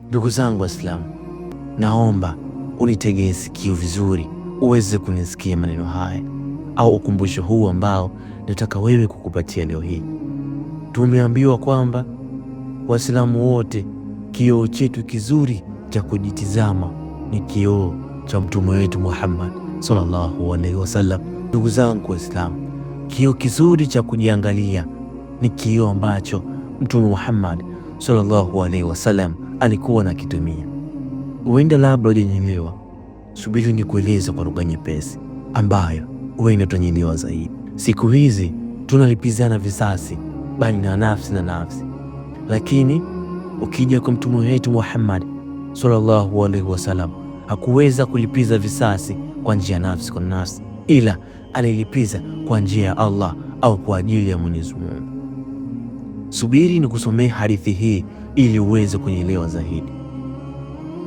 Ndugu zangu Waislamu, naomba unitegee sikio vizuri uweze kunisikia maneno haya au ukumbusho huu ambao nataka wewe kukupatia leo hii. Tumeambiwa kwamba Waislamu wote kioo chetu kizuri cha kujitizama ni kioo cha mtume wetu Muhammad sallallahu alaihi wasallam. Ndugu zangu Waislamu, kioo kizuri cha kujiangalia ni kioo ambacho mtume Muhammad sallallahu alaihi wasallam alikuwa anakitumia. Uenda labda hujanielewa, subiri nikueleze kwa lugha nyepesi ambayo uenda utanielewa zaidi. Siku hizi tunalipizana visasi baina ya nafsi na nafsi, lakini ukija kwa mtume wetu Muhammad sallallahu alaihi wasallam hakuweza kulipiza visasi kwa njia ya nafsi kwa nafsi, ila alilipiza kwa njia ya Allah au kwa ajili ya Mwenyezi Mungu. Subiri nikusomee hadithi hii ili uweze kuelewa zaidi.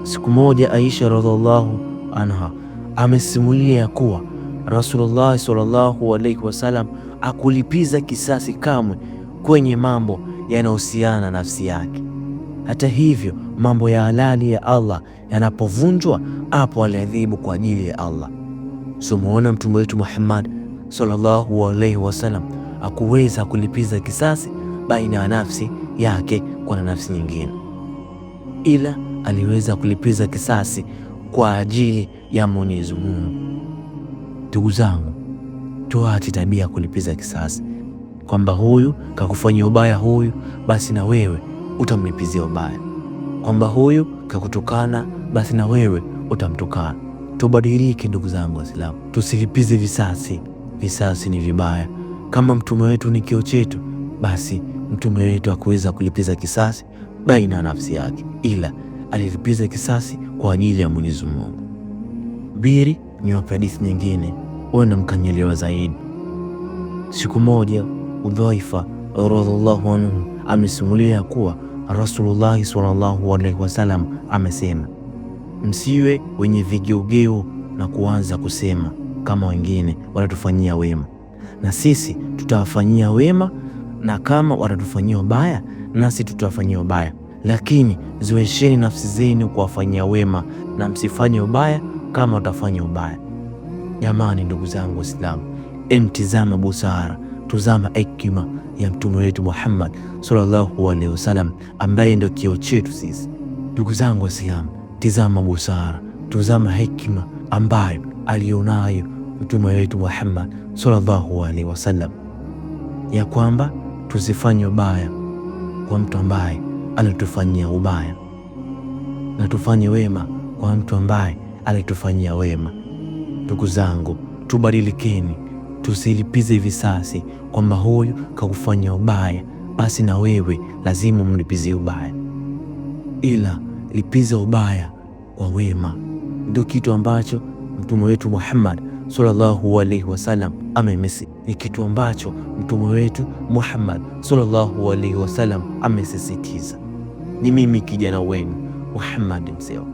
Siku moja Aisha radhiallahu anha amesimulia kuwa Rasulullah sallallahu alaihi wasallam akulipiza kisasi kamwe kwenye mambo yanayohusiana na nafsi yake. Hata hivyo, mambo ya halali ya Allah yanapovunjwa, hapo aliadhibu kwa ajili ya Allah. Muona mtume wetu Muhammad sallallahu alaihi wasallam akuweza kulipiza kisasi baina ya nafsi yake kwa nafsi nyingine, ila aliweza kulipiza kisasi kwa ajili ya Mwenyezi Mungu. Ndugu zangu, tuache tabia ya kulipiza kisasi, kwamba huyu kakufanyia ubaya huyu, basi na wewe utamlipizia ubaya, kwamba huyu kakutukana, basi na wewe utamtukana. Tubadilike ndugu zangu Waislamu, tusilipize visasi. Visasi ni vibaya. Kama mtume wetu ni kioo chetu, basi mtume wetu hakuweza kulipiza kisasi baina ya nafsi yake, ila alilipiza kisasi kwa ajili ya Mwenyezi Mungu. Biri ni hadithi nyingine uenda mkanyelewa zaidi. Siku moja Udhaifa radhiallahu anhu amesimulia kuwa Rasulullah sallallahu alaihi wasallam amesema, msiwe wenye vigeugeu na kuanza kusema kama wengine watatufanyia wema na sisi tutawafanyia wema, na kama watatufanyia ubaya nasi tutawafanyia ubaya, lakini zoesheni nafsi zenu kuwafanyia wema na msifanye ubaya kama watafanya ubaya. Jamani, ndugu zangu Waislamu, emtizama busara, tuzama hekima ya mtume wetu Muhammad sallallahu alaihi wasallam ambaye ndio kioo chetu sisi. Ndugu zangu Waislamu, tizama busara, tuzama hekima ambayo alionayo mtume wetu Muhammad sallallahu alaihi wasallam, ya kwamba tusifanye ubaya kwa mtu ambaye alitufanyia ubaya na tufanye wema kwa mtu ambaye alitufanyia wema. Ndugu zangu, tubadilikeni, tusilipize visasi kwamba huyu kakufanyia ubaya basi na wewe lazima umlipizie ubaya, ila lipiza ubaya kwa wema. Ndio kitu ambacho mtume wetu Muhammad sallallahu alaihi wasallam amemesi, ni kitu ambacho mtume wetu Muhammad sallallahu alaihi wasallam amesisitiza. Ni mimi kijana wenu Muhammad Msewa.